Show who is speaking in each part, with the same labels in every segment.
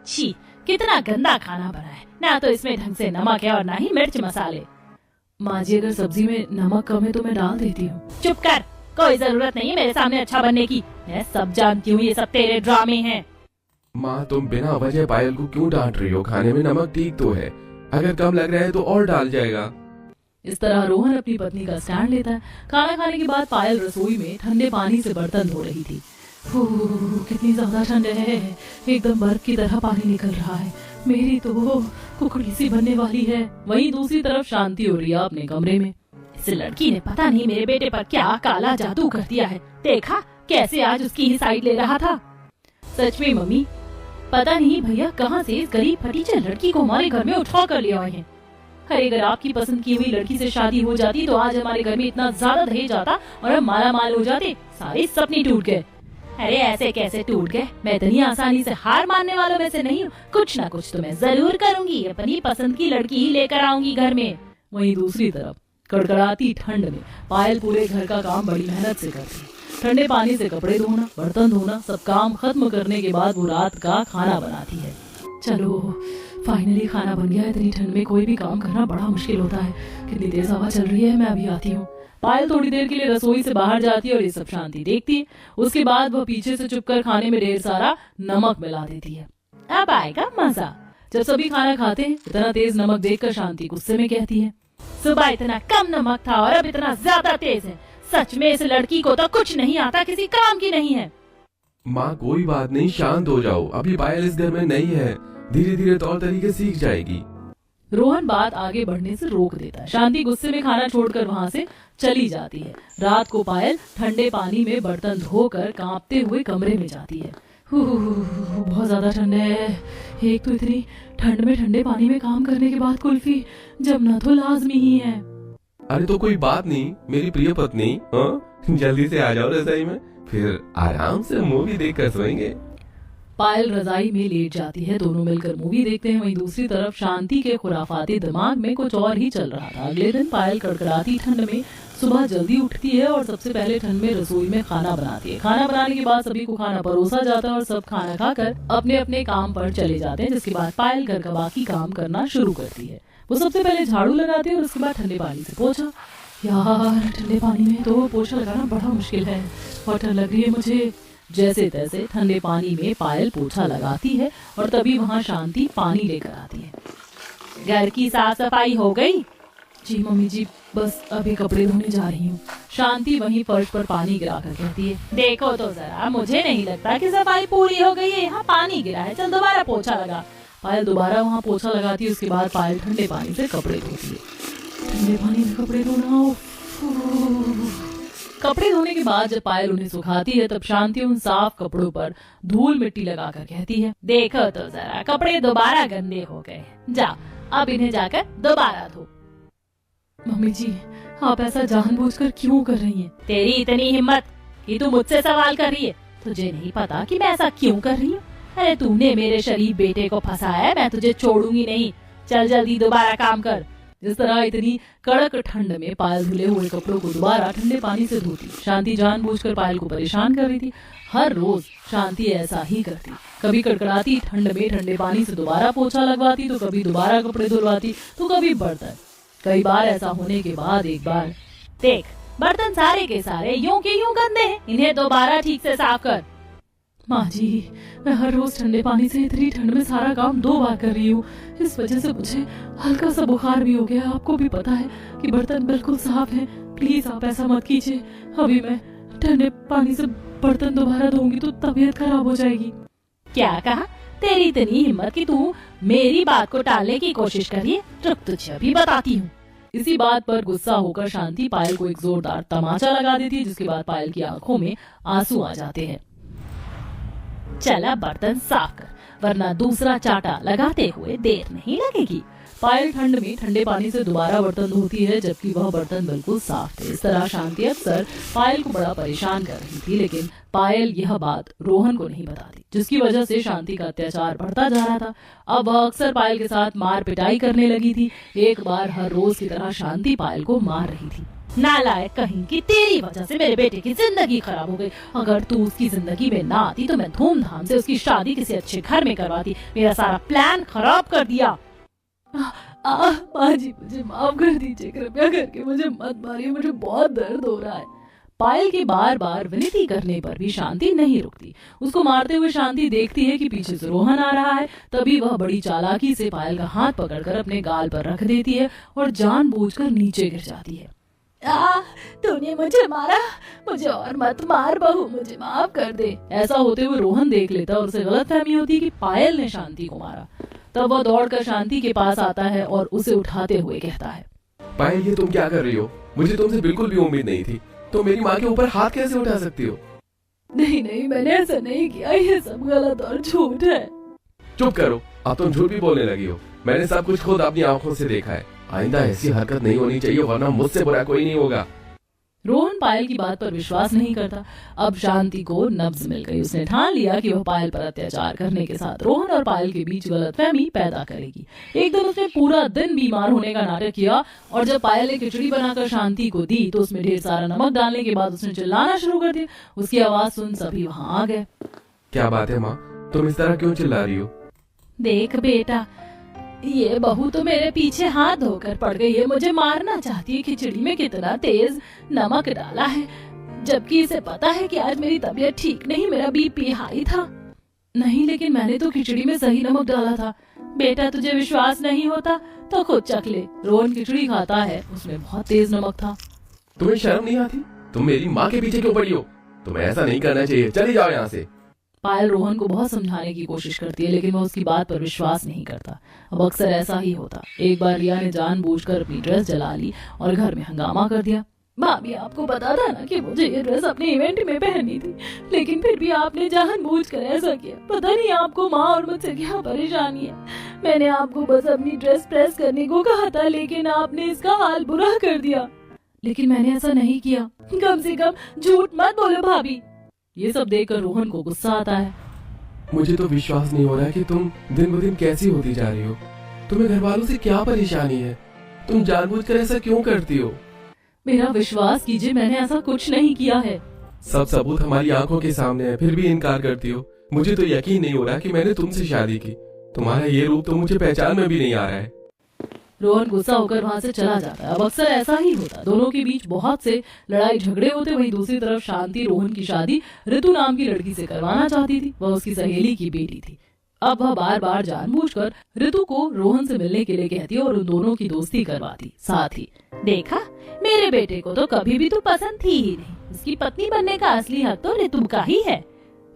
Speaker 1: छी, कितना गंदा खाना बना है, ना तो इसमें ढंग से नमक है और ना ही मिर्च मसाले।
Speaker 2: माँ जी अगर सब्जी में नमक कम है तो मैं डाल देती हूँ।
Speaker 1: चुप कर, कोई जरूरत नहीं है मेरे सामने अच्छा बनने की, मैं सब जानती हूँ, ये सब तेरे ड्रामे हैं।
Speaker 3: माँ तुम बिना वजह पायल को क्यों डांट रही हो? खाने में नमक ठीक तो है, अगर कम लग रहा है तो और डाल जाएगा।
Speaker 2: इस तरह रोहन अपनी पत्नी का स्टैंड लेता है। खाना खाने के बाद पायल रसोई में ठंडे पानी से बर्तन धो रही थी। कितनी ज्यादा ठंड है, एकदम बर्फ की तरह पानी निकल रहा है, मेरी तो कुकड़ी सी बनने वाली है। वहीं दूसरी तरफ शांति हो रही है अपने कमरे में।
Speaker 1: इस लड़की ने पता नहीं मेरे बेटे पर क्या काला जादू कर दिया है, देखा कैसे आज उसकी ही साइड ले रहा था।
Speaker 2: सच में मम्मी,
Speaker 1: पता नहीं भैया कहाँ से इस गरीब फटीचर लड़की को हमारे घर में उठा कर ले आए हैं।
Speaker 2: अरे अगर आपकी पसंद की हुई लड़की से शादी हो जाती तो आज हमारे घर में इतना ज्यादा दहेज आता और हम माला माल हो जाते, सारे सपने टूट गए।
Speaker 1: अरे ऐसे कैसे टूट गए, मैं इतनी आसानी से हार मानने वालों में से नहीं हूँ, कुछ ना कुछ तो मैं जरूर करूंगी, अपनी पसंद की लड़की ही लेकर आऊंगी घर में।
Speaker 2: वहीं दूसरी तरफ कड़कड़ाती ठंड में पायल पूरे घर का काम बड़ी मेहनत से करती है। ठंडे पानी से कपड़े धोना, बर्तन धोना, सब काम खत्म करने के बाद वो रात का खाना बनाती है। चलो फाइनली खाना बन गया। इतनी ठंड में कोई भी काम करना बड़ा मुश्किल होता है। कितनी तेज हवा चल रही है, मैं अभी आती हूँ। पायल थोड़ी देर के लिए रसोई से बाहर जाती है और ये सब शांति देखती है। उसके बाद वह पीछे से चुपकर खाने में ढेर सारा नमक मिला देती है।
Speaker 1: अब आएगा मजा।
Speaker 2: जब सभी खाना खाते हैं, इतना तेज नमक देखकर शांति गुस्से में कहती है,
Speaker 1: सुबह इतना कम नमक था और अब इतना ज्यादा तेज है, सच में इस लड़की को तो कुछ नहीं आता, किसी काम की नहीं है।
Speaker 3: माँ कोई बात नहीं, शांत हो जाओ, अभी पायल इस घर में नहीं है, धीरे धीरे तौर तरीके सीख जाएगी।
Speaker 2: रोहन बात आगे बढ़ने से रोक देता है। शांति गुस्से में खाना छोड़कर वहाँ से चली जाती है। रात को पायल ठंडे पानी में बर्तन धोकर कांपते हुए कमरे में जाती है। बहुत ज्यादा ठंड है। एक तो इतनी ठंड में ठंडे पानी में काम करने के बाद कुल्फी जमना तो लाजमी ही है।
Speaker 3: अरे तो कोई बात नहीं मेरी प्रिय पत्नी, जल्दी से आ जाओ रजाई में, फिर आराम से मूवी देखकर सोएंगे।
Speaker 2: पायल रजाई में लेट जाती है। दोनों मिलकर मूवी देखते हैं। वहीं दूसरी तरफ शांति के खुराफाती दिमाग में कुछ और ही चल रहा था। अगले दिन पायल कड़कड़ाती ठंड में सुबह जल्दी उठती है और सबसे पहले ठंड में रसोई में खाना बनाती है। खाना बनाने के बाद सभी को खाना परोसा जाता है और सब खाना खाकर अपने अपने काम पर चले जाते हैं। जिसके बाद पायल घर का बाकी काम करना शुरू करती है। वो सबसे पहले झाड़ू लगाती है और उसके बाद ठंडे पानी से पोछा। यार ठंडे पानी में तो पोछा लगाना बड़ा मुश्किल है और ठंड लग रही है मुझे। जैसे तैसे ठंडे पानी में पायल पोछा लगाती है और तभी वहाँ शांति पानी लेकर आती है।
Speaker 1: घर की साफ सफाई हो गई?
Speaker 2: जी मम्मी जी, बस अभी कपड़े धोने जा रही हूँ। शांति वहीं फर्श पर पानी गिरा कर कहती है,
Speaker 1: देखो तो जरा, मुझे नहीं लगता कि सफाई पूरी हो गई है, यहाँ पानी गिरा है, चल दोबारा पोछा लगा।
Speaker 2: पायल दोबारा वहाँ पोछा लगाती है। उसके बाद पायल ठंडे पानी से कपड़े धोती है। ठंडे पानी में कपड़े धोना, कपड़े धोने के बाद जब पायल उन्हें सुखाती है तब शांति उन साफ कपड़ों पर धूल मिट्टी लगाकर कहती है,
Speaker 1: देखो तो जरा, कपड़े दोबारा गंदे हो गए, जा अब इन्हें जाकर दोबारा धो।
Speaker 2: मम्मी जी आप ऐसा जानबूझकर क्यों कर रही हैं?
Speaker 1: तेरी इतनी हिम्मत कि तू मुझसे सवाल कर रही है? तुझे नहीं पता कि मैं ऐसा क्यों कर रही हूँ? अरे तूने मेरे शरीफ बेटे को फंसाया है, मैं तुझे छोड़ूंगी नहीं, चल जल्दी दोबारा काम कर।
Speaker 2: जिस तरह इतनी कड़क ठंड में पायल धुले हुए कपड़ों को दोबारा ठंडे पानी से धोती। शांति जानबूझकर पायल को परेशान कर रही थी। हर रोज शांति ऐसा ही करती। कभी कड़कड़ाती ठंड में ठंडे पानी से दोबारा पोछा लगवाती, तो कभी दोबारा कपड़े धुलवाती, तो कभी बर्तन। कई बार ऐसा होने के बाद एक बार,
Speaker 1: देख बर्तन सारे के सारे यूं के यूं गंदे हैं, इन्हें दोबारा ठीक से साफ कर।
Speaker 2: माँ जी मैं हर रोज ठंडे पानी से इतनी ठंड में सारा काम 2 बार कर रही हूँ। इस वजह से मुझे हल्का सा बुखार भी हो गया। आपको भी पता है कि बर्तन बिल्कुल साफ हैं। प्लीज आप ऐसा मत कीजिए। अभी मैं ठंडे पानी से बर्तन दोबारा धोऊंगी तो तबीयत खराब हो जाएगी।
Speaker 1: क्या कहा? तेरी इतनी हिम्मत कि तू मेरी बात को टालने की कोशिश कर रही है? रुक तुझे अभी बताती हूँ।
Speaker 2: इसी बात पर गुस्सा होकर शांति पायल को एक जोरदार तमाचा लगा देती है। जिसके बाद पायल की आंखों में आंसू आ जाते हैं।
Speaker 1: चला बर्तन साफ कर, वरना दूसरा चाटा लगाते हुए देर नहीं लगेगी।
Speaker 2: पायल ठंड में ठंडे पानी से दोबारा बर्तन धोती है, जबकि वह बर्तन बिल्कुल साफ थे। इस तरह शांति अक्सर पायल को बड़ा परेशान कर रही थी, लेकिन पायल यह बात रोहन को नहीं बताती, जिसकी वजह से शांति का अत्याचार बढ़ता जा रहा था। अब वह अक्सर पायल के साथ मार पिटाई करने लगी थी। एक बार हर रोज की तरह शांति पायल को मार रही थी।
Speaker 1: नालायक कहीं की, तेरी वजह से मेरे बेटे की जिंदगी खराब हो गई। अगर तू उसकी जिंदगी में ना आती तो मैं धूमधाम से उसकी शादी किसी अच्छे घर में करवाती। मेरा सारा प्लान खराब कर दिया।
Speaker 2: माँ जी मुझे माफ कर दीजिए, कृपया करके मुझे मत मारिए, मुझे बहुत दर्द हो रहा है।
Speaker 1: पायल के बार बार विनती करने पर भी शांति नहीं रुकती। उसको मारते हुए शांति देखती है कि पीछे से रोहन आ रहा है। तभी वह बड़ी चालाकी से पायल का हाथ पकड़कर अपने गाल पर रख देती है और जानबूझकर नीचे गिर जाती है।
Speaker 2: तूने मुझे मारा, मुझे और मत मार बहू, मुझे माफ कर दे।
Speaker 1: ऐसा होते हुए रोहन देख लेता और उसे गलतफहमी होती कि पायल ने शांति को मारा। तब वह दौड़कर शांति के पास आता है और उसे उठाते हुए कहता है,
Speaker 3: पायल ये तुम क्या कर रही हो? मुझे तुमसे बिल्कुल भी उम्मीद नहीं थी। तो मेरी माँ के ऊपर हाथ कैसे उठा सकती हो?
Speaker 2: नहीं मैंने ऐसा नहीं किया, ये सब गलत और झूठ है।
Speaker 3: चुप करो, अब तुम झूठ भी बोलने लगी हो। मैंने सब कुछ खुद अपनी आंखों से देखा है। आइंदा ऐसी हरकत नहीं होनी चाहिए, वरना मुझसे बुरा कोई नहीं होगा।
Speaker 1: रोहन पायल की बात पर विश्वास नहीं करता। अब शांति को नब्ज मिल गई। उसने ठान लिया कि वह पायल पर अत्याचार करने के साथ रोहन और पायल के बीच गलतफहमी पैदा करेगी। एक दिन उसने पूरा दिन बीमार होने का नाटक किया और जब पायल ने खिचड़ी बनाकर शांति को दी तो उसमें ढेर सारा नमक डालने के बाद उसने चिल्लाना शुरू कर दिया। उसकी आवाज सुन सभी वहां आ गए।
Speaker 3: क्या बात है माँ, तुम इस तरह क्यों चिल्ला रही हो?
Speaker 1: देख बेटा, ये बहू तो मेरे पीछे हाथ धोकर पड़ गई है। मुझे मारना चाहती है। खिचड़ी में कितना तेज नमक डाला है, जबकि इसे पता है कि आज मेरी तबीयत ठीक नहीं, मेरा बीपी हाई था। नहीं, लेकिन मैंने तो खिचड़ी में सही नमक डाला था। बेटा तुझे विश्वास नहीं होता तो खुद चख ले। रोहन खिचड़ी खाता है, उसमें बहुत तेज नमक था।
Speaker 3: तुम्हें शर्म नहीं आती? तुम मेरी माँ के पीछे क्यों पड़ी हो? तुम्हें ऐसा नहीं करना चाहिए, चली जाओ यहाँ से।
Speaker 1: पायल रोहन को बहुत समझाने की कोशिश करती है, लेकिन वह उसकी बात पर विश्वास नहीं करता। अब अक्सर ऐसा ही होता। एक बार रिया ने जानबूझकर अपनी ड्रेस जला ली और घर में हंगामा कर दिया।
Speaker 2: भाभी आपको पता था ना कि मुझे ये ड्रेस अपने इवेंट में पहननी थी, लेकिन फिर भी आपने जानबूझकर ऐसा किया। पता नहीं आपको माँ और मुझसे क्या परेशानी है। मैंने आपको बस अपनी ड्रेस प्रेस करने को कहा था, लेकिन आपने इसका हाल बुरा कर दिया।
Speaker 1: लेकिन मैंने ऐसा नहीं किया।
Speaker 2: कम से कम झूठ मत बोलो भाभी।
Speaker 1: ये सब देखकर रोहन को गुस्सा आता है।
Speaker 3: मुझे तो विश्वास नहीं हो रहा कि तुम दिन ब दिन कैसी होती जा रही हो। तुम्हें घर वालों से क्या परेशानी है? तुम जानबूझकर ऐसा क्यों करती हो?
Speaker 1: मेरा विश्वास कीजिए, मैंने ऐसा कुछ नहीं किया है।
Speaker 3: सब सबूत हमारी आंखों के सामने है, फिर भी इनकार करती हो। मुझे तो यकीन नहीं हो रहा कि मैंने तुमसे शादी की। तुम्हारा ये रूप तो मुझे पहचान में भी नहीं आ रहा है।
Speaker 1: रोहन गुस्सा होकर वहां से चला जाता है। अब अक्सर ऐसा ही होता। दोनों के बीच बहुत से लड़ाई झगड़े होते। वहीं दूसरी तरफ शांति रोहन की शादी ऋतु नाम की लड़की से करवाना चाहती थी। वह उसकी सहेली की बेटी थी। अब वह बार बार जानबूझकर ऋतु को रोहन से मिलने के लिए कहती और उन दोनों की दोस्ती करवाती। साथ ही देखा, मेरे बेटे को तो कभी भी तू पसंद थी ही नहीं। उसकी पत्नी बनने का असली हक तो ऋतु का ही है।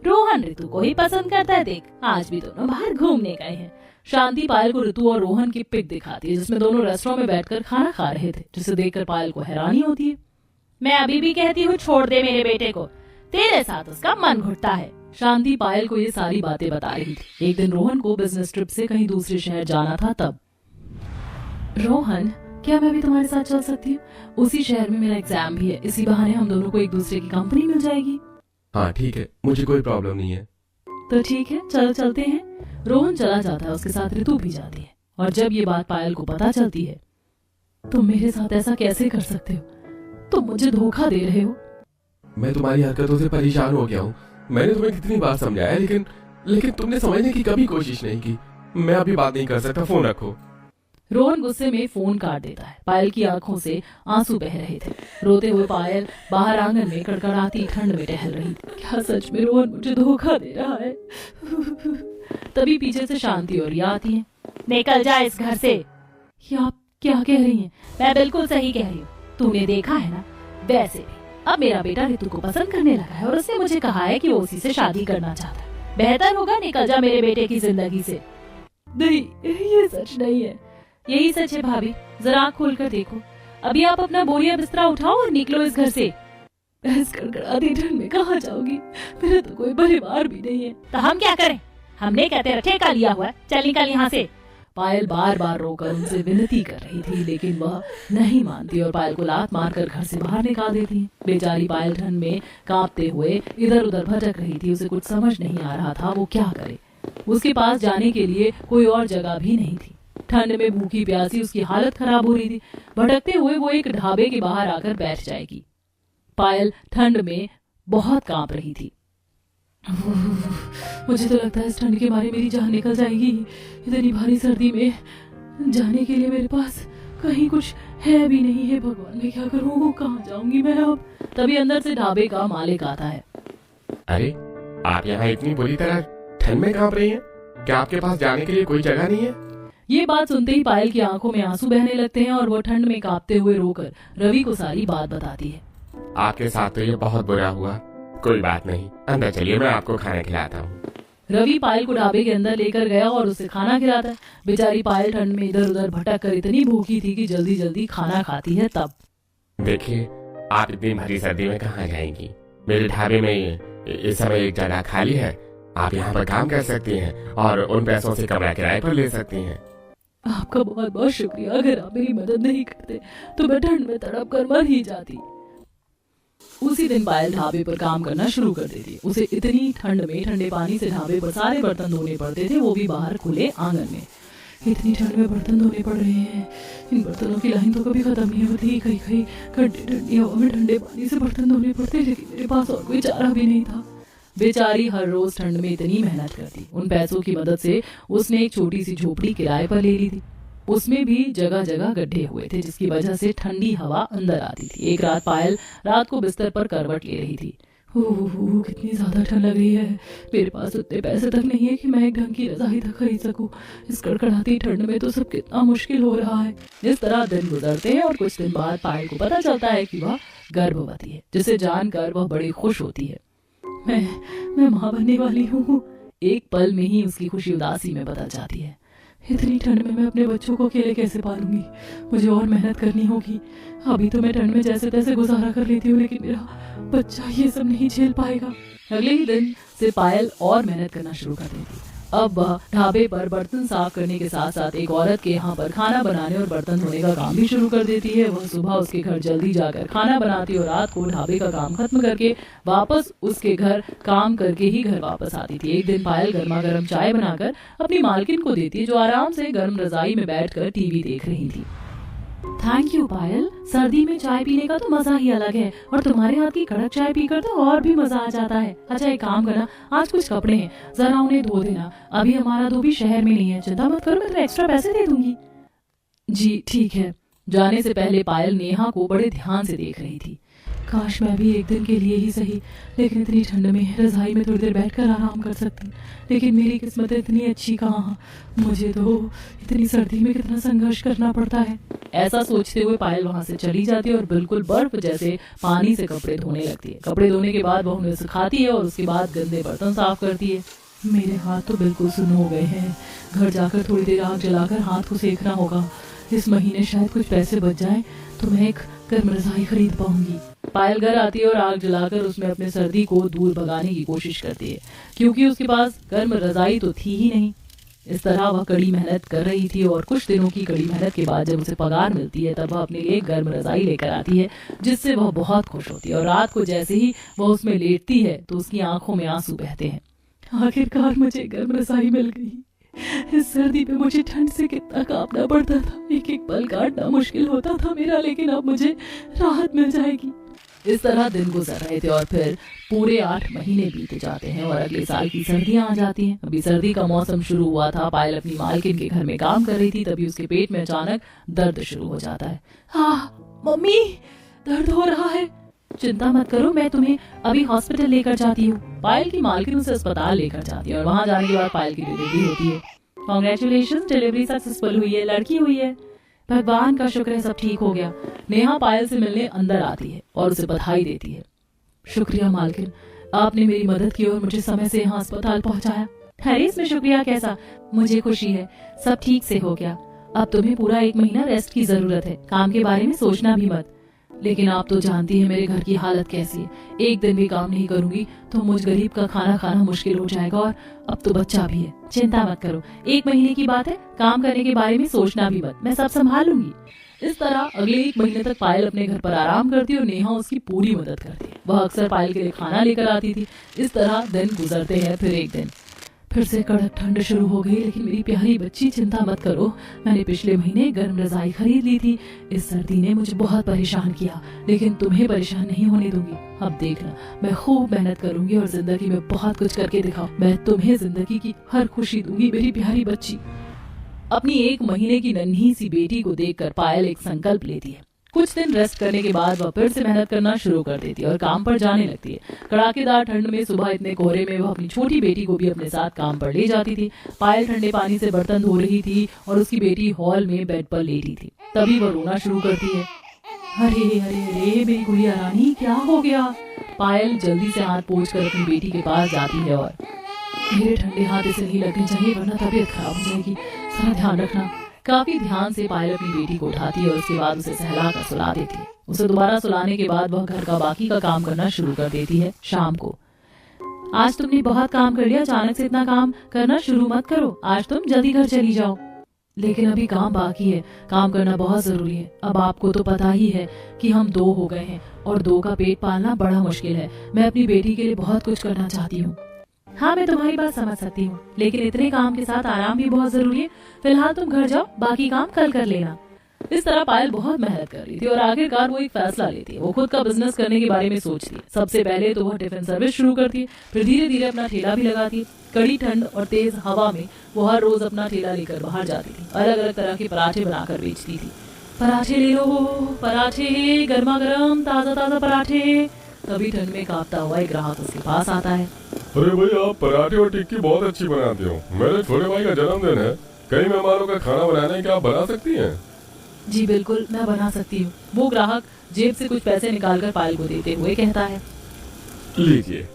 Speaker 1: रोहन ऋतु को ही पसंद करता है। देख, आज भी दोनों बाहर घूमने गए हैं। शांति पायल को ऋतु और रोहन की पिक दिखाती है, जिसमें दोनों रेस्टोरेंट में बैठकर खाना खा रहे थे, जिसे देखकर पायल को हैरानी होती है। मैं अभी भी कहती हूँ, छोड़ दे मेरे बेटे को, तेरे साथ उसका मन घुटता है। शांति पायल को ये सारी बातें बता रही थी। एक दिन रोहन को बिजनेस ट्रिप से कहीं दूसरे शहर जाना था। तब रोहन, क्या मैं भी तुम्हारे साथ चल सकती हूँ? उसी शहर में मेरा एग्जाम भी है। इसी बहाने हम दोनों को एक दूसरे की कंपनी मिल जाएगी।
Speaker 3: हाँ ठीक है, मुझे कोई प्रॉब्लम नहीं है।
Speaker 1: तो ठीक है, चलो चलते हैं। रोहन चला जाता है, उसके साथ ऋतु भी जाती है। और जब ये बात पायल को पता चलती है, तुम मेरे साथ ऐसा कैसे कर सकते हो? तुम मुझे धोखा दे रहे हो।
Speaker 3: मैं तुम्हारी हरकतों से परेशान हो गया हूँ। मैंने तुम्हें कितनी बार समझाया, लेकिन तुमने समझने की कभी कोशिश नहीं की। मैं अभी बात नहीं कर सकता, फोन रखो।
Speaker 1: रोहन गुस्से में फोन काट देता है। पायल की आंखों से आंसू बह रहे थे। रोते हुए पायल बाहर आंगन में कड़कड़ाती ठंड में टहल रही थी। क्या सच में रोहन मुझे धोखा दे रहा है? तभी पीछे से शांति और रिया आती है। निकल जा इस घर से। ये आप क्या कह रही हैं? मैं बिल्कुल सही कह रही हूँ। तूने देखा है ना, वैसे भी अब मेरा बेटा ऋतु को पसंद करने लगा है और उसने मुझे कहा है कि वो उसी से शादी करना चाहता है। बेहतर होगा निकल जा मेरे बेटे की जिंदगी से।
Speaker 2: नहीं, ये सच नहीं है।
Speaker 1: यही सच है भाभी, जरा आँख खोल कर देखो। अभी आप अपना बोरिया बिस्तरा उठाओ और निकलो इस घर से।
Speaker 2: इस कड़कड़ाती ठंड में कहाँ जाओगी? मेरा तो कोई परिवार भी नहीं है।
Speaker 1: तो हम क्या करें? हमने कहते रखे का लिया हुआ है, चल निकल यहाँ से। पायल बार बार रोकर उनसे विनती कर रही थी, लेकिन वह नहीं मानती और पायल को लात मारकर घर से बाहर निकाल देती है। बेचारी पायल ठंड में कांपते हुए इधर उधर भटक रही थी। उसे कुछ समझ नहीं आ रहा था वो क्या करे। उसके पास जाने के लिए कोई और जगह भी नहीं थी। ठंड में भूखी प्यासी उसकी हालत खराब हो रही थी। भटकते हुए वो एक ढाबे के बाहर आकर बैठ जाएगी। पायल ठंड में बहुत कांप रही थी। मुझे तो लगता है इस ठंड के मारे मेरी जान निकल जाएगी। इतनी भारी सर्दी में जाने के लिए मेरे पास कहीं कुछ है भी नहीं है। भगवान, मैं क्या करूँ, कहाँ जाऊंगी मैं अब। तभी अंदर से ढाबे का मालिक आता है।
Speaker 3: अरे, आप यहाँ इतनी बुरी तरह ठंड में कांप रही हैं? क्या आपके पास जाने के लिए कोई जगह नहीं है?
Speaker 1: ये बात सुनते ही पायल की आंखों में आंसू बहने लगते हैं और वो ठंड में कांपते हुए रोकर रवि को सारी बात बताती है।
Speaker 3: आपके साथ तो ये बहुत बुरा हुआ। कोई बात नहीं, अंदर चलिए, मैं आपको खाना खिलाता हूँ।
Speaker 1: रवि पायल को ढाबे के अंदर लेकर गया और उसे खाना खिलाता है। बेचारी पायल ठंड में इधर उधर भटक कर इतनी भूखी थी कि जल्दी जल्दी खाना खाती है। तब
Speaker 3: देखिए, आप इतनी भारी सर्दी में कहाँ जाएंगी? मेरे ढाबे में इस समय एक जगह खाली है। आप यहाँ पर काम कर सकती हैं और उन पैसों से कमरा किराए पर ले सकती हैं।
Speaker 1: आपका बहुत बहुत शुक्रिया। अगर आप मेरी मदद नहीं करते तो मैं ठंड में तड़प कर मर ही जाती। उसी दिन पायल ढाबे पर काम करना शुरू कर देती। उसे इतनी ठंड में ठंडे पानी से ढाबे पर सारे बर्तन धोने पड़ते थे, वो भी बाहर खुले आंगन में। इतनी ठंड में बर्तन धोने पड़ रहे हैं। इन बर्तनों की लाइन तो कभी खत्म नहीं होती। कहीं कहीं ठंडी हवा में ठंडे पानी से बर्तन धोने पड़ते, लेकिन मेरे पास और कोई चारा भी नहीं था। बेचारी हर रोज ठंड में इतनी मेहनत करती। उन पैसों की मदद से उसने एक छोटी सी झोपड़ी किराए पर ले ली थी। उसमें भी जगह जगह गड्ढे हुए थे, जिसकी वजह से ठंडी हवा अंदर आती थी। एक रात पायल रात को बिस्तर पर करवट ले रही थी। कितनी ज्यादा ठंड लग रही है। मेरे पास उतने पैसे तक नहीं है कि मैं एक ढंग की रजाई तक खरीद सकूं। इस कड़कड़ाती ठंड में तो सब कितना मुश्किल हो रहा है। इस तरह दिन गुजरते हैं और कुछ दिन बाद पायल को पता चलता है कि वह गर्भवती है, जिसे जानकर वह बड़ी खुश होती है। मैं माँ बनने वाली हूँ। एक पल में ही उसकी खुशी उदासी में बदल जाती है। इतनी ठंड में मैं अपने बच्चों को अकेले कैसे पालूंगी? मुझे और मेहनत करनी होगी। अभी तो मैं ठंड में जैसे तैसे गुजारा कर लेती हूँ, लेकिन मेरा बच्चा ये सब नहीं झेल पाएगा। अगले ही दिन से पायल और मेहनत करना शुरू कर देती। अब वह ढाबे पर बर्तन साफ करने के साथ साथ एक औरत के यहाँ पर खाना बनाने और बर्तन धोने का काम भी शुरू कर देती है। वह सुबह उसके घर जल्दी जाकर खाना बनाती और रात को ढाबे का काम खत्म करके वापस उसके घर काम करके ही घर वापस आती थी। एक दिन पायल गर्मा गर्म चाय बनाकर अपनी मालकिन को देती, जो आराम से गर्म रजाई में बैठकर टीवी देख रही थी। थैंक यू पायल, सर्दी में चाय पीने का तो मजा ही अलग है, और तुम्हारे हाथ की कड़क चाय पीकर तो और भी मजा आ जाता है। अच्छा एक काम करना, आज कुछ कपड़े हैं, जरा उन्हें धो देना। अभी हमारा धोबी शहर में नहीं है, चिंता मत करो, मैं तुम्हें एक्स्ट्रा पैसे दे दूंगी। जी ठीक है। जाने से पहले पायल नेहा को बड़े ध्यान से देख रही थी। काश मैं भी एक दिन के लिए ही सही, लेकिन इतनी ठंड में रजाई में थोड़ी देर बैठकर आराम कर सकती। लेकिन मेरी किस्मत इतनी अच्छी कहाँ, मुझे तो इतनी सर्दी में कितना संघर्ष करना पड़ता है। ऐसा सोचते हुए पायल वहां से चली जाती है और बिल्कुल बर्फ जैसे पानी से कपड़े धोने लगती है। कपड़े धोने के बाद वह उन्हें सुखाती है और उसके बाद गंदे बर्तन साफ करती है। मेरे हाथ तो बिल्कुल सुन्न हो गए हैं। घर जाकर थोड़ी देर आग जलाकर हाथ को सेकना होगा। इस महीने शायद कुछ पैसे बच जाएं तो मैं एक गर्म रजाई खरीद पाऊंगी। पायल घर आती है और आग जलाकर उसमें अपने सर्दी को दूर भगाने की कोशिश करती है, क्योंकि उसके पास गर्म रजाई तो थी ही नहीं। इस तरह वह कड़ी मेहनत कर रही थी और कुछ दिनों की कड़ी मेहनत के बाद जब उसे पगार मिलती है तब वह अपने लिए गर्म रजाई लेकर आती है, जिससे वह बहुत खुश होती है। और रात को जैसे ही वह उसमें लेटती है तो उसकी आंखों में आंसू बहते हैं। आखिरकार मुझे गर्म रजाई मिल गई। इस सर्दी पे मुझे ठंड से कितना कांपना पड़ता था, एक एक पल काटना मुश्किल होता था मेरा, लेकिन अब मुझे राहत मिल जाएगी। इस तरह दिन गुजर रहे थे और फिर पूरे 8 महीने बीत जाते हैं और अगले साल की सर्दियां आ जाती हैं। अभी सर्दी का मौसम शुरू हुआ था। पायल अपनी मालकिन के घर में काम कर रही थी, तभी उसके पेट में अचानक दर्द शुरू हो जाता है। मम्मी, दर्द हो रहा है। चिंता मत करो, मैं तुम्हें अभी हॉस्पिटल लेकर जाती हूँ। पायल की मालकिन उसे अस्पताल लेकर जाती है और वहां जाने के बाद पायल की डिलीवरी होती है। कांग्रेचुलेशन, डिलीवरी सक्सेसफुल हुई है, लड़की हुई है। भगवान का शुक्र है सब ठीक हो गया। नेहा पायल से मिलने अंदर आती है और उसे बधाई देती है। शुक्रिया मालकिन, आपने मेरी मदद की और मुझे समय से यहाँ अस्पताल पहुँचाया। अरे इसमें शुक्रिया कैसा, मुझे खुशी है सब ठीक से हो गया। अब तुम्हें पूरा 1 महीना रेस्ट की जरूरत है, काम के बारे में सोचना भी मत। लेकिन आप तो जानती हैं मेरे घर की हालत कैसी है। एक दिन भी काम नहीं करूंगी तो मुझ गरीब का खाना खाना मुश्किल हो जाएगा, और अब तो बच्चा भी है। चिंता मत करो, 1 महीने की बात है, काम करने के बारे में सोचना भी मत, मैं सब संभाल लूंगी। इस तरह अगले 1 महीने तक पायल अपने घर पर आराम करती और नेहा उसकी पूरी मदद करती है। वह अक्सर पायल के लिए खाना लेकर आती थी। इस तरह दिन गुजरते हैं। फिर एक दिन फिर से कड़क ठंड शुरू हो गई, लेकिन मेरी प्यारी बच्ची चिंता मत करो, मैंने पिछले महीने गर्म रजाई खरीद ली थी। इस सर्दी ने मुझे बहुत परेशान किया, लेकिन तुम्हें परेशान नहीं होने दूंगी। अब देखना, मैं खूब मेहनत करूंगी और जिंदगी में बहुत कुछ करके दिखाऊं। मैं तुम्हें जिंदगी की हर खुशी दूंगी मेरी प्यारी बच्ची। अपनी 1 महीने की नन्ही सी बेटी को देखकर पायल एक संकल्प लेती है। कुछ दिन रेस्ट करने के बाद वह फिर से मेहनत करना शुरू कर देती है और काम पर जाने लगती है। कड़ाकेदार ठंड में सुबह इतने कोहरे में वह अपनी छोटी बेटी को भी अपने साथ काम पर ले जाती थी। पायल ठंडे पानी से बर्तन धो रही थी और उसकी बेटी हॉल में बेड पर लेटी थी। तभी वह रोना शुरू करती है। अरे अरे अरे मेरी गुड़िया रानी, क्या हो गया? पायल जल्दी से हाथ पोंछकर अपनी बेटी के पास जाती है और मेरे ठंडे हाथ इसे नहीं लगने चाहिए, वरना तबीयत खराब हो जाएगी, सारा ध्यान रखना। काफी ध्यान से पायल अपनी बेटी को उठाती है और उसके बाद उसे सहलाकर सुला देती है। उसे दोबारा सुलाने के बाद वह घर का बाकी का काम करना शुरू कर देती है। शाम को, आज तुमने बहुत काम कर लिया, अचानक से इतना काम करना शुरू मत करो, आज तुम जल्दी घर चली जाओ। लेकिन अभी काम बाकी है, काम करना बहुत जरूरी है। अब आपको तो पता ही है कि हम 2 हो गए हैं और 2 का पेट पालना बड़ा मुश्किल है। मैं अपनी बेटी के लिए बहुत कुछ करना चाहती हूँ। हाँ, मैं तुम्हारी बात समझ सकती हूँ, लेकिन इतने काम के साथ आराम भी बहुत जरूरी है। फिलहाल तुम घर जाओ, बाकी काम कल कर लेना। इस तरह पायल बहुत मेहनत कर रही थी और आखिरकार वो एक फैसला लेती है। वो खुद का बिजनेस करने के बारे में सोचती है। सबसे पहले तो वह टिफिन सर्विस शुरू करती है, फिर धीरे धीरे अपना ठेला भी लगाती है। कड़ी ठंड और तेज हवा में वो हर रोज अपना ठेला लेकर बाहर जाती थी। अलग अलग तरह के पराठे बनाकर बेचती थी। पराठे ले लो, पराठे, गर्मा गर्म ताजा ताजा पराठे। तभी ठंड में कांपता हुआ एक ग्राहक उसके पास आता है।
Speaker 4: अरे भाई, आप पराठे और टिक्की बहुत अच्छी बनाते हो। मेरे छोटे भाई का जन्मदिन है, कई मेहमानों का खाना बनाना है, क्या आप बना सकती हैं?
Speaker 1: जी बिल्कुल, मैं बना सकती हूँ। वो ग्राहक जेब से कुछ पैसे निकालकर पायल को देते हुए कहता है।
Speaker 3: लीजिए,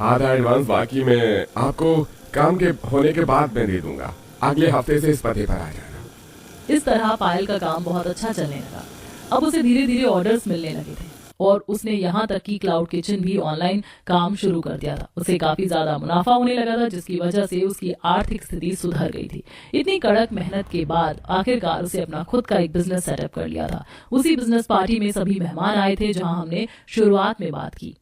Speaker 3: आधा एडवांस बाकी मैं आपको काम के होने के बाद मैं दे दूंगा। अगले हफ्ते से इस पते पर आ जाना।
Speaker 1: इस तरह पायल का काम बहुत अच्छा चलने लगा। अब उसे धीरे धीरे ऑर्डर्स मिलने लगे थे और उसने यहाँ तक कि क्लाउड किचन भी ऑनलाइन काम शुरू कर दिया था। उसे काफी ज्यादा मुनाफा होने लगा था, जिसकी वजह से उसकी आर्थिक स्थिति सुधर गई थी। इतनी कड़क मेहनत के बाद आखिरकार उसे अपना खुद का एक बिजनेस सेटअप कर लिया था। उसी बिजनेस पार्टी में सभी मेहमान आए थे, जहां हमने शुरुआत में बात की।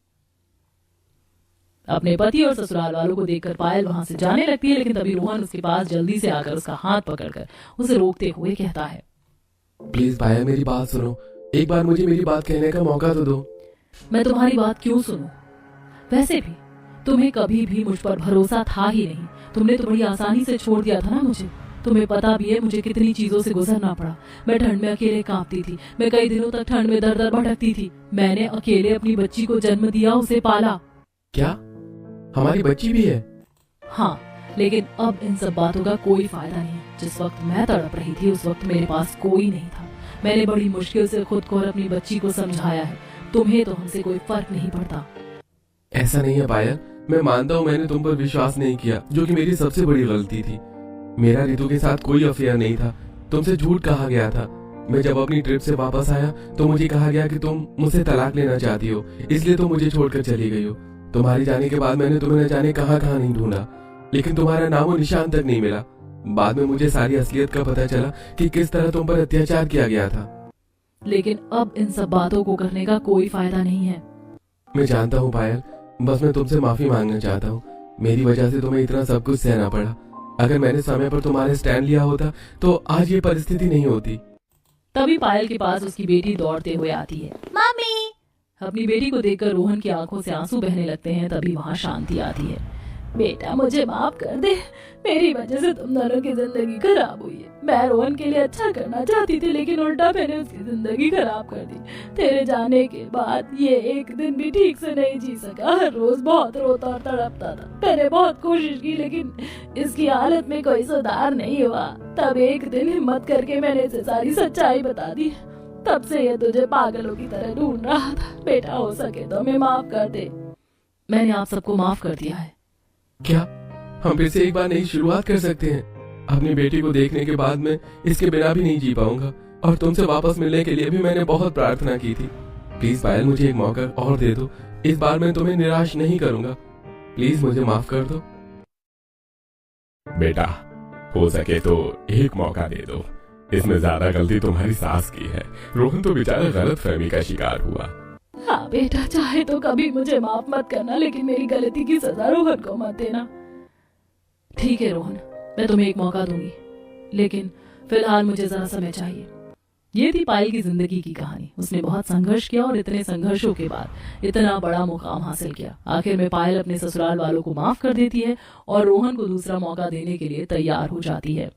Speaker 1: अपने पति और ससुराल वालों को देखकर पायल वहां से जाने लगती है, लेकिन तभी रोहन उसके पास जल्दी से आकर उसका हाथ पकड़कर उसे रोकते हुए कहता है।
Speaker 3: प्लीज पायल, मेरी बात सुनो, एक बार मुझे मेरी बात कहने का मौका तो दो।
Speaker 1: मैं तुम्हारी बात क्यों सुनूं? वैसे भी तुम्हें कभी भी मुझ पर भरोसा था ही नहीं। तुमने तो बड़ी आसानी से छोड़ दिया था ना मुझे। तुम्हें पता भी है मुझे कितनी चीजों से गुजरना पड़ा। मैं ठंड में अकेले कांपती थी, मैं कई दिनों तक ठंड में दर दर भटकती थी। मैंने अकेले अपनी बच्ची को जन्म दिया, उसे पाला।
Speaker 3: क्या हमारी बच्ची भी है?
Speaker 1: हाँ, लेकिन अब इन सब बातों का कोई फायदा नहीं। जिस वक्त मैं तड़प रही थी उस वक्त मेरे पास कोई नहीं था। मैंने बड़ी मुश्किल से खुद को और अपनी बच्ची को समझाया है। तुम्हें तो हमसे कोई फर्क नहीं पड़ता।
Speaker 3: ऐसा नहीं है पायल, मैं मानता हूँ मैंने तुम पर विश्वास नहीं किया, जो कि मेरी सबसे बड़ी गलती थी। मेरा रितु के साथ कोई अफेयर नहीं था, तुमसे झूठ कहा गया था। मैं जब अपनी ट्रिप से वापस आया तो मुझे कहा गया कि तुम मुझसे तलाक लेना चाहती हो, इसलिए तुम मुझे छोड़कर चली गई हो। तुम्हारे जाने के बाद मैंने तुम्हें न जाने कहाँ कहाँ नहीं ढूंढा, लेकिन तुम्हारा नामो निशान तक नहीं मिला। बाद में मुझे सारी असलियत का पता चला कि किस तरह तुम पर अत्याचार किया गया था।
Speaker 1: लेकिन अब इन सब बातों को करने का कोई फायदा नहीं है।
Speaker 3: मैं जानता हूँ पायल, बस मैं तुमसे माफी मांगना चाहता हूँ। मेरी वजह से तुम्हें इतना सब कुछ सहना पड़ा। अगर मैंने समय पर तुम्हारे स्टैंड लिया होता तो आज ये परिस्थिति नहीं होती।
Speaker 1: तभी पायल के पास उसकी बेटी दौड़ते हुए आती है। मम्मी! अपनी बेटी को देखकर रोहन की आंखों से आंसू बहने लगते हैं। तभी वहाँ शांति आती है। बेटा, मुझे माफ कर दे, मेरी वजह से तुम दोनों की जिंदगी खराब हुई है। मैं रोहन के लिए अच्छा करना चाहती थी, लेकिन उल्टा मैंने उसकी जिंदगी खराब कर दी। तेरे जाने के बाद ये एक दिन भी ठीक से नहीं जी सका। हर रोज बहुत रोता और तड़पता था। मैंने बहुत कोशिश की, लेकिन इसकी हालत में कोई सुधार नहीं हुआ। तब एक दिन हिम्मत करके मैंने इसे सारी सच्चाई बता दी। तब से ये तुझे पागलों की तरह ढूंढ रहा था। बेटा, हो सके तो हमें माफ कर दे। मैंने आप सबको माफ कर दिया है।
Speaker 3: क्या हम फिर से एक बार नई शुरुआत कर सकते हैं? अपनी बेटी को देखने के बाद मैं इसके बिना भी नहीं जी पाऊंगा, और तुमसे वापस मिलने के लिए भी मैंने बहुत प्रार्थना की थी। प्लीज पायल, मुझे एक मौका और दे दो। इस बार मैं तुम्हें निराश नहीं करूंगा। प्लीज मुझे माफ कर दो।
Speaker 4: बेटा, हो सके तो एक मौका दे दो। इसमें ज्यादा गलती तुम्हारी सास की है। रोहन तो बेचारा गलत फहमी का शिकार हुआ।
Speaker 1: हाँ बेटा, चाहे तो कभी मुझे माफ मत करना, लेकिन मेरी गलती की सजा रोहन को मत देना। ठीक है रोहन, मैं तुम्हें एक मौका दूंगी, लेकिन फिलहाल मुझे जरा समय चाहिए।
Speaker 2: ये थी पायल की जिंदगी की कहानी। उसने बहुत संघर्ष किया और इतने संघर्षों के बाद इतना बड़ा मुकाम हासिल किया। आखिर में पायल अपने ससुराल वालों को माफ कर देती है और रोहन को दूसरा मौका देने के लिए तैयार हो जाती है।